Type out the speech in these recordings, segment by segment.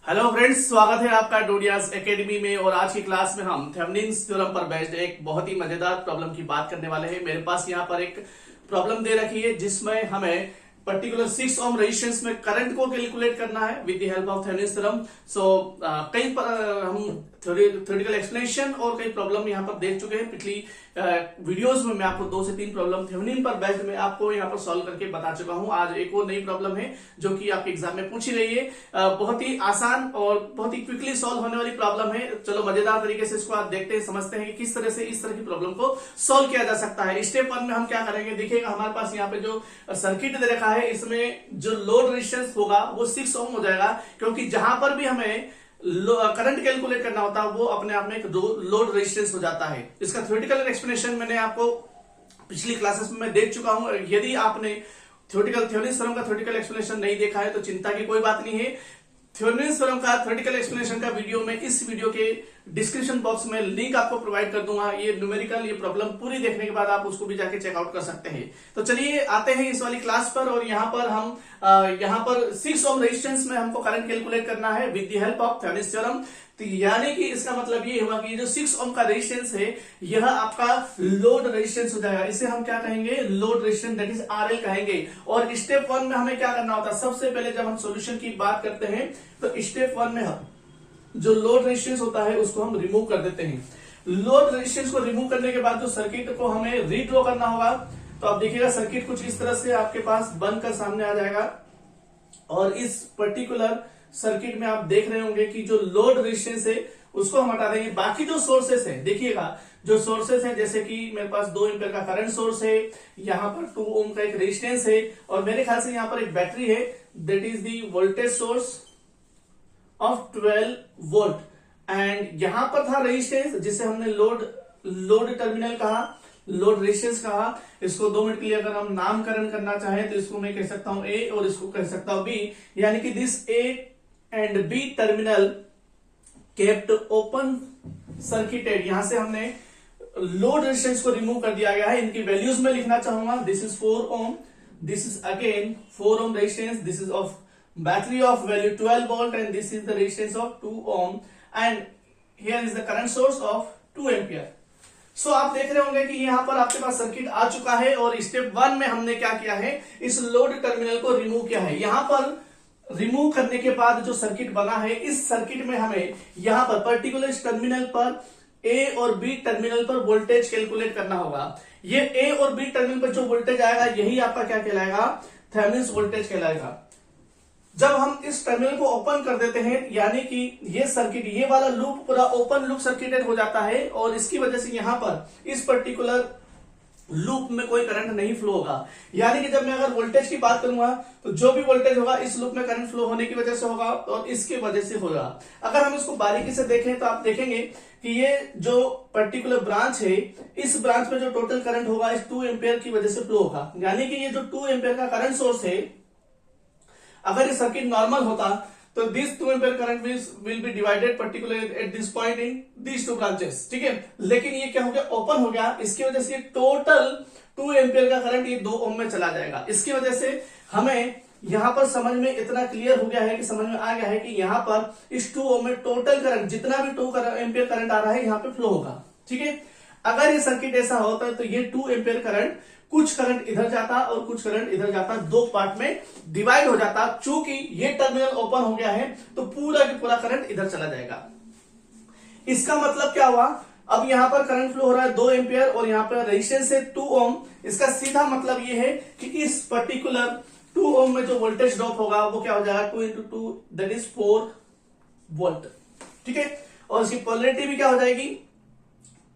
Hello friends, स्वागत है आपका डोडियास एकेडमी में। और आज की क्लास में हम थेवेनिन्स थ्योरम पर बेस्ड एक बहुत ही मजेदार प्रॉब्लम की बात करने वाले हैं। मेरे पास यहाँ पर एक प्रॉब्लम दे रखी है जिसमें हमें पर्टिकुलर 6 ओम रेजिस्टेंस में करंट को कैलकुलेट करना है with the help of Thevenin's theorem. कई हम थ्योरेटिकल एक्सप्लेनेशन और कई प्रॉब्लम यहाँ पर देख चुके हैं। पिछली वीडियोस में मैं आपको 2 से 3 प्रॉब्लम थेवेनिन पर बेस्ड में आपको यहाँ पर सॉल्व करके बता चुका हूँ। आज एक और नई प्रॉब्लम है जो कि आपके एग्जाम में पूछी गई है। बहुत ही आसान और बहुत ही क्विकली सॉल्व होने वाली प्रॉब्लम है। चलो मजेदार तरीके से इसको आप देखते हैं, समझते हैं कि किस तरह से इस तरह की प्रॉब्लम को सॉल्व किया जा सकता है। स्टेप 1 में हम क्या करेंगे, देखिएगा हमारे पास यहाँ पे जो सर्किट दे रखा है इसमें जो लोड रेजिस्टेंस होगा वो 6 ओम हो जाएगा, क्योंकि जहां पर भी हमें करंट कैलकुलेट करना होता है वो अपने आप में एक लोड रेजिस्टेंस हो जाता है। इसका थ्योरेटिकल एक्सप्लेनेशन मैंने आपको पिछली क्लासेस में मैं देख चुका हूं। यदि आपने थेवेनिन्स थ्योरम का थ्योरेटिकल एक्सप्लेनेशन नहीं देखा है तो चिंता की कोई बात नहीं है। थेवेनिन्स थ्योरम का थ्योरेटिकल एक्सप्लेनेशन का वीडियो में इस वीडियो के डिस्क्रिप्शन बॉक्स में लिंक आपको प्रोवाइड कर दूंगा। ये न्यूमेरिकल ये प्रॉब्लम पूरी देखने के बाद आप उसको भी जाके चेकआउट कर सकते हैं। तो चलिए आते हैं इस वाली क्लास पर। और यहाँ पर हम यहाँ पर 6 ओम रेजिस्टेंस में हमको करंट कैलकुलेट करना है with the help of Thevenin's theorem. तो यानी कि इसका मतलब ये हुआ कि ये जो 6 ओम का रेजिस्टेंस है यह आपका लोड रेजिस्टेंस हो जाएगा। इसे हम क्या कहेंगे, load resistance, that is RL कहेंगे। और स्टेप 1 में हमें क्या करना होता है, सबसे पहले जब हम सॉल्यूशन की बात करते हैं तो स्टेप 1 में हम जो लोड रेजिस्टेंस होता है उसको हम रिमूव कर देते हैं। लोड रेजिस्टेंस को रिमूव करने के बाद जो सर्किट को हमें रीड्रॉ करना होगा, तो आप देखिएगा सर्किट कुछ इस तरह से आपके पास बनकर सामने आ जाएगा। और इस पर्टिकुलर सर्किट में आप देख रहे होंगे कि जो लोड रेजिस्टेंस है उसको हम हटा देंगे। बाकी जो सोर्सेस है, देखिएगा जो सोर्सेस है, जैसे कि मेरे पास 2 एम्पीयर का करंट सोर्स है, यहाँ पर 2 ओम का एक रेजिस्टेंस है, और मेरे ख्याल से यहाँ पर एक बैटरी है, that is the voltage source of 12 volt. And यहां पर था रेजिस्टेंस जिसे हमने लोड टर्मिनल कहा, लोड रेजिस्टेंस कहा। इसको 2 मिनट के लिए अगर हम नामकरण करना चाहें तो इसको मैं कह सकता हूं ए और इसको कह सकता हूं बी, यानी कि this A and B terminal kept open circuited. यहां से हमने लोड रेजिस्टेंस को रिमूव कर दिया गया है। इनकी वैल्यूज में लिखना चाहूंगा, this is 4 ohm, this is again 4 ohm resistance, this is of battery of value 12 volt and this is the resistance of 2 ohm and here is the current source of 2 ampere। सो आप देख रहे होंगे कि यहां पर आपके पास सर्किट आ चुका है। और स्टेप 1 में हमने क्या किया है, इस लोड टर्मिनल को रिमूव किया है। यहां पर रिमूव करने के बाद जो सर्किट बना है, इस सर्किट में हमें यहां पर पर्टिकुलर टर्मिनल पर ए और बी टर्मिनल पर वोल्टेज कैलकुलेट करना होगा। ये ए और बी टर्मिनल पर जो वोल्टेज आएगा यही आपका क्या कहलाएगा, थेवेनिन्स वोल्टेज कहलाएगा। जब हम इस टर्मिनल को ओपन कर देते हैं, यानी कि ये सर्किट, ये वाला लूप पूरा ओपन लूप सर्किटेड हो जाता है, और इसकी वजह से यहां पर इस पर्टिकुलर लूप में कोई करंट नहीं फ्लो होगा। यानी कि जब मैं अगर वोल्टेज की बात करूंगा तो जो भी वोल्टेज होगा इस लूप में करंट फ्लो होने की वजह से होगा और इसकी वजह से होगा। अगर हम इसको बारीकी से देखें तो आप देखेंगे कि ये जो पर्टिकुलर ब्रांच है, इस ब्रांच में जो टोटल करंट होगा इस 2 एम्पियर की वजह से फ्लो होगा। यानी कि ये जो 2 एम्पियर का करंट सोर्स है, अगर ये सर्किट नॉर्मल होता तो this 2 ampere current will be divided particular at this point in this 2 branches, ठीक है। लेकिन ये क्या हो गया, ओपन हो गया। इसकी वजह से टोटल 2 एम्पियर का करंट ये 2 ओम में चला जाएगा। इसकी वजह से हमें यहां पर समझ में इतना क्लियर हो गया है कि समझ में आ गया है कि यहां पर इस 2 ओम में टोटल करंट जितना भी 2 एम्पियर करंट आ रहा है यहां पे फ्लो होगा, ठीक है। अगर ये सर्किट ऐसा होता है तो ये 2 एम्पियर करंट, कुछ करंट इधर जाता और कुछ करंट इधर जाता, 2 पार्ट में डिवाइड हो जाता। चूंकि ये टर्मिनल ओपन हो गया है तो पूरा की पूरा करंट इधर चला जाएगा। इसका मतलब क्या हुआ, अब यहां पर करंट फ्लो हो रहा है 2 एम्पियर और यहां पर रेजिस्टेंस है 2 ओम। इसका सीधा मतलब ये है कि इस पर्टिकुलर 2 ओम में जो वोल्टेज ड्रॉप होगा वो क्या हो जाएगा, 2 into 2 दैट इज 4 वोल्ट, ठीक है। और इसकी पोलरिटी भी क्या हो जाएगी,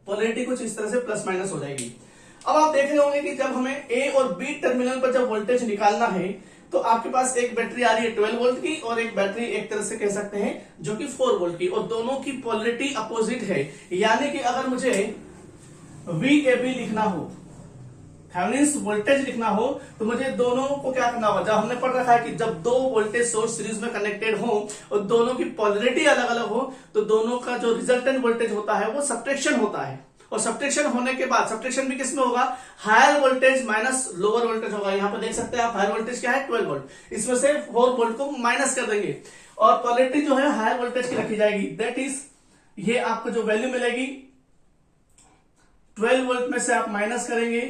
पोलरिटी कुछ इस तरह से प्लस माइनस हो जाएगी। अब आप देख रहे होंगे कि जब हमें ए और बी टर्मिनल पर जब वोल्टेज निकालना है तो आपके पास एक बैटरी आ रही है 12 वोल्ट की और एक बैटरी एक तरह से कह सकते हैं जो कि 4 वोल्ट की, और दोनों की पोलरिटी अपोजिट है। यानी कि अगर मुझे VAB लिखना हो, थेवेनिन्स वोल्टेज लिखना हो, तो मुझे दोनों को क्या करना होगा, जब हमने पढ़ रखा है कि जब 2 वोल्टेज सोर्स सीरीज में कनेक्टेड हो और दोनों की पोलरिटी अलग अलग हो तो दोनों का जो रिजल्टेंट वोल्टेज होता है वो सब्ट्रैक्शन होता है। और सब्ट्रैक्शन होने के बाद सब्ट्रैक्शन भी किसमें होगा, higher voltage minus lower voltage होगा। यहाँ पर देख सकते हैं आप, हायर वोल्टेज क्या है 12 वोल्ट, इसमें से 4 वोल्ट को माइनस कर देंगे और पोलैरिटी जो है हायर वोल्टेज की रखी जाएगी। दैट इज ये आपको जो वैल्यू मिलेगी 12 वोल्ट में से आप माइनस करेंगे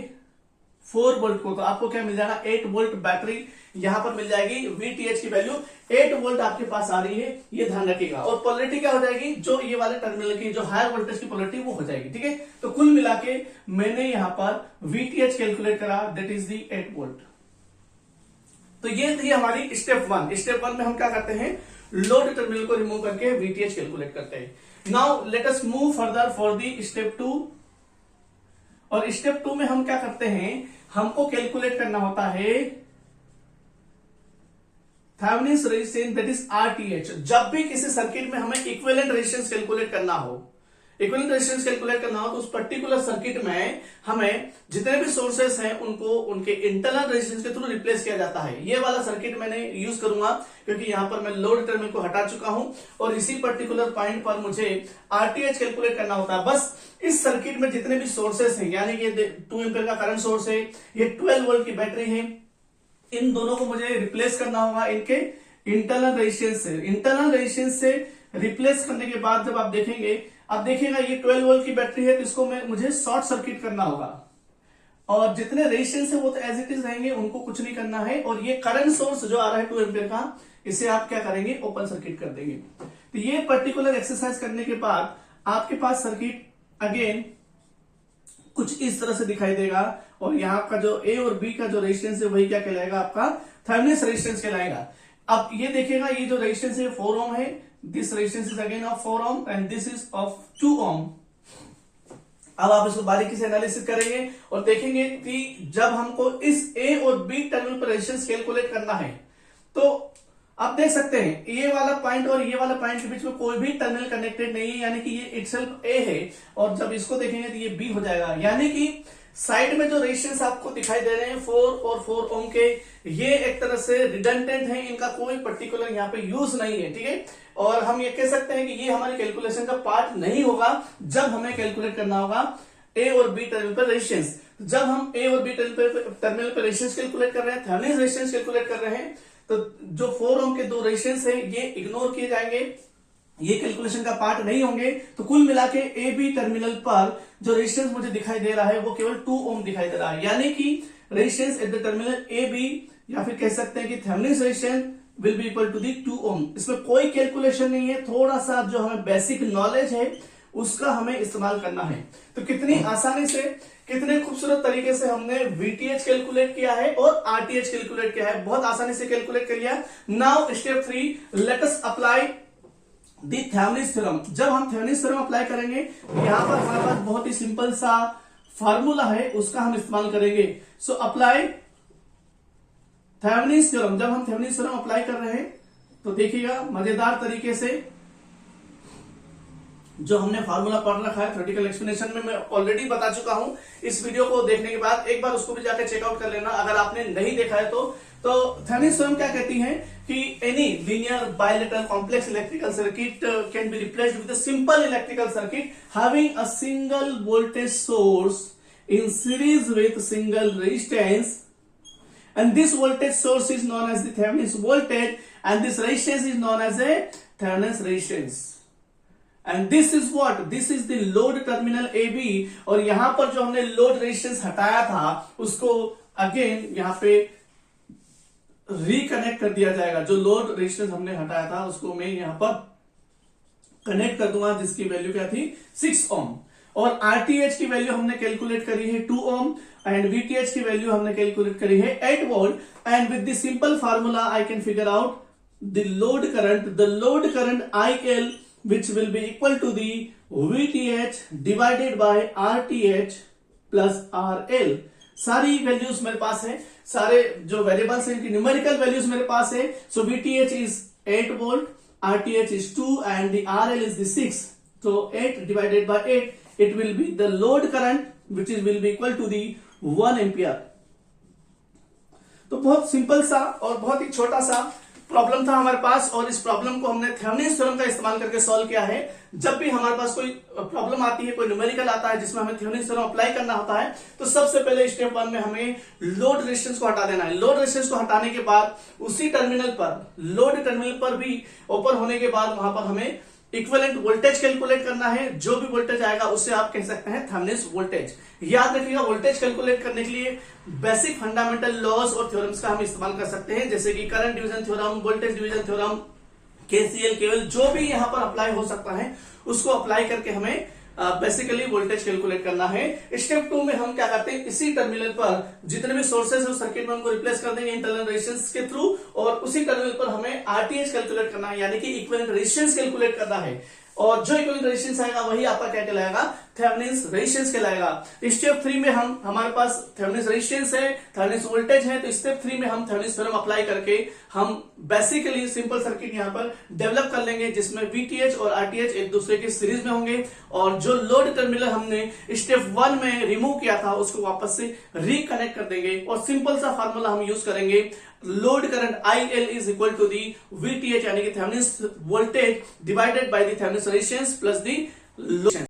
4 वोल्ट को, तो आपको क्या मिल जाएगा 8 वोल्ट बैटरी यहां पर मिल जाएगी। VTH की वैल्यू 8 वोल्ट आपके पास आ रही है, ये ध्यान रखिएगा। और पोलैरिटी क्या हो जाएगी, जो ये वाले टर्मिनल की जो हायर वोल्टेज की पोलैरिटी वो हो जाएगी। ठीक है, तो कुल मिला के मैंने यहां पर VTH कैलकुलेट करा, दैट इज दी 8 वोल्ट। तो ये थी हमारी स्टेप 1। स्टेप 1 में हम क्या करते हैं, लोड टर्मिनल को रिमूव करके VTH कैलकुलेट करते हैं। Now let us move further for the step 2। और स्टेप 2 में हम क्या करते हैं, हमको कैलकुलेट करना होता है Thevenin's resistance, that is RTH। जब भी किसी सर्किट में हमें इक्विवेलेंट रेजिस्टेंस कैलकुलेट करना हो, इक्विवेलेंट रेजिस्टेंस कैलकुलेट करना हो, तो उस पर्टिकुलर सर्किट में हमें जितने भी सोर्सेस हैं उनको उनके इंटरनल रेजिस्टेंस के थ्रू रिप्लेस किया जाता है। ये वाला सर्किट मैंने यूज करूंगा क्योंकि यहां पर मैं लोड टर्मिनल को हटा चुका हूं और इसी पर्टिकुलर पॉइंट पर मुझे RTH कैलकुलेट करना होता है। बस इस सर्किट में जितने भी सोर्सेस हैं, यानी कि 2 एम्पीयर का करंट सोर्स है, ये 12 वोल्ट की बैटरी है, इन दोनों को मुझे रिप्लेस करना होगा इनके इंटरनल रेजिस्टेंस से। इंटरनल रेजिस्टेंस से रिप्लेस करने के बाद जब आप देखेंगे, अब देखिएगा ये 12 वोल्ट की बैटरी है, तो इसको मुझे शॉर्ट सर्किट करना होगा और जितने रेजिस्टेंस है वो तो एज इट इज रहेंगे, उनको कुछ नहीं करना है। और ये करंट सोर्स जो आ रहा है 2 एम्पीयर का, इसे आप क्या करेंगे, ओपन सर्किट कर देंगे। तो ये पर्टिकुलर एक्सरसाइज करने के बाद आपके पास सर्किट अगेन कुछ इस तरह से दिखाई देगा और यहाँ का जो A और B का जो रेजिस्टेंस है वही क्या कहलाएगा, आपका थेवेनिन्स रेजिस्टेंस कहलाएगा। अब ये देखिएगा, ये जो रेजिस्टेंस है 4 ओम है, this resistance is again of 4 ohm and this is of 2 ओम। अब आप इसको बारीकी से एनालिसिस करेंगे और देखेंगे कि जब हमको इस A और B टर्मिनल पर रेजिस्टेंस कैलकुलेट करना है, तो आप देख सकते हैं ये वाला पॉइंट और ये वाला पॉइंट के बीच में कोई भी टर्मिनल कनेक्टेड नहीं है, यानी कि ये इटसेल्फ A है और जब इसको देखेंगे तो ये B हो जाएगा। यानी कि साइड में जो रेजिस्टेंस आपको दिखाई दे रहे हैं 4 और 4 ओम के, ये एक तरह से रिडंडेंट है, इनका कोई पर्टिकुलर यहाँ पे यूज नहीं है। ठीक है, और हम ये कह सकते हैं कि ये हमारी कैलकुलेशन का पार्ट नहीं होगा जब हमें कैलकुलेट करना होगा A और B टर्मिनल पर रेजिस्टेंस। जब हम A और B टर्मिनल पर रेजिस्टेंस कैलकुलेट कर रहे हैं, थेवेनिन्स रेजिस्टेंस कैलकुलेट कर रहे हैं, तो जो 4 ओम के 2 रेजिस्टेंस है ये इग्नोर किए जाएंगे, ये कैलकुलेशन का पार्ट नहीं होंगे। तो कुल मिला के A B टर्मिनल पर जो रेजिस्टेंस मुझे दिखाई दे रहा है वो केवल 2 ओम दिखाई दे रहा है, यानी कि resistance at the terminal A B, या फिर कह सकते हैं कि Thevenin's resistance will be equal to the 2 ohm. इसमें कोई कैलकुलेशन नहीं है, थोड़ा सा जो हमें बेसिक नॉलेज है उसका हमें इस्तेमाल करना है। तो कितनी आसानी से, कितने खूबसूरत तरीके से हमने VTH कैलकुलेट किया है और RTH कैलकुलेट किया है, बहुत आसानी से कैलकुलेट कर लिया। Now step 3, let us apply the Thevenin's theorem. जब हम थेवेनिन्स थ्योरम अप्लाई करेंगे, यहां पर हमारे पास बहुत ही सिंपल सा फार्मूला है, उसका हम इस्तेमाल करेंगे। So apply Thevenin's theorem. जब हम थेवेनिन्स थ्योरम अप्लाई कर रहे हैं तो देखिएगा मजेदार तरीके से जो हमने फार्मूला पढ़ रखा है थ्योरेटिकल एक्सप्लेनेशन में मैं ऑलरेडी बता चुका हूं। इस वीडियो को देखने के बाद एक बार उसको भी जाकर चेकआउट कर लेना अगर आपने नहीं देखा है तो थेवेनिन्स थ्योरम क्या कहती है कि any linear bilateral complex electrical circuit can be replaced with a simple electrical circuit having a single voltage source in series with single resistance, and this voltage source is known as the Thevenin's voltage and this resistance is known as a Thevenin's resistance, and this is what, this is the load terminal AB। और यहां पर जो हमने load resistance हटाया था उसको again यहां पे रिकनेक्ट कर दिया जाएगा। जो लोड रेजिस्टेंस हमने हटाया था उसको मैं यहां पर कनेक्ट कर दूंगा, जिसकी वैल्यू क्या थी 6 ओम। और RTH की वैल्यू हमने कैलकुलेट करी है 2 ओम एंड VTH की वैल्यू हमने कैलकुलेट करी है 8 volt. And with the simple formula I can figure out the load current IL which will be equal to the VTH divided by RTH plus RL। सारी values मेरे पास है, सारे जो variables हैं इनकी न्यूमेरिकल वैल्यूज मेरे पास है। सो VTH is 8 volt, RTH is 2 and the RL is the 6। So 8 divided by 8, it will be the load current which is will be equal to the 1 ampere। तो बहुत सिंपल सा और बहुत ही छोटा सा प्रॉब्लम था हमारे पास और इस प्रॉब्लम को हमने थेवेनिन्स थ्योरम का इस्तेमाल करके सॉल्व किया है। जब भी हमारे पास कोई प्रॉब्लम आती है, कोई न्यूमेरिकल आता है जिसमें हमें थेवेनिन्स थ्योरम अप्लाई करना होता है, तो सबसे पहले स्टेप 1 में हमें लोड रेजिस्टेंस को हटा देना है। लोड रेजिस्टेंस को हटाने के बाद उसी टर्मिनल पर, लोड टर्मिनल पर भी ओपन होने के बाद वहां पर हमें इक्विवेलेंट वोल्टेज कैलकुलेट करना है। जो भी वोल्टेज आएगा उससे आप कह सकते हैं थेवेनिन्स वोल्टेज। याद रखिएगा, वोल्टेज कैलकुलेट करने के लिए बेसिक फंडामेंटल लॉज और थ्योरम्स का हम इस्तेमाल कर सकते हैं, जैसे कि current division theorem, voltage division theorem, KCL, केवल जो भी यहां पर अप्लाई हो सकता है उसको अप्लाई करके हमें बेसिकली वोल्टेज कैलकुलेट करना है। स्टेप 2 में हम क्या करते हैं, इसी टर्मिनल पर जितने भी सोर्सेज है उस सर्किट में उनको रिप्लेस कर देंगे इंटरनल रेजिस्टेंस के थ्रू, और उसी टर्मिनल पर हमें आरटीएच कैलकुलेट करना है, यानी कि इक्विवेलेंट रेजिस्टेंस कैलकुलेट करना है। और जो इक्विवेलेंट रेजिस्टेंस आएगा वही आपका क्या कहलाएगा, थेवेनिन्स रेजिस्टेंस कहलाएगा। स्टेप 3 में हमारे पास थेवेनिन्स रेजिस्टेंस है, थेवेनिन्स वोल्टेज है, तो स्टेप 3 में हम थेवेनिन्स थ्योरम अप्लाई करके हम बेसिकली सिंपल सर्किट यहां पर डेवलप कर लेंगे, जिसमें वीटीएच और आरटीएच एक दूसरे के सीरीज में होंगे, और जो लोड टर्मिनल हमने स्टेप 1 में रिमूव किया था उसको वापस से रिकनेक्ट कर देंगे, और सिंपल सा फार्मूला हम यूज करेंगे, load current IL is equal to the VTH, यानी कि Thevenin's voltage divided by the Thevenin's resistance plus the load.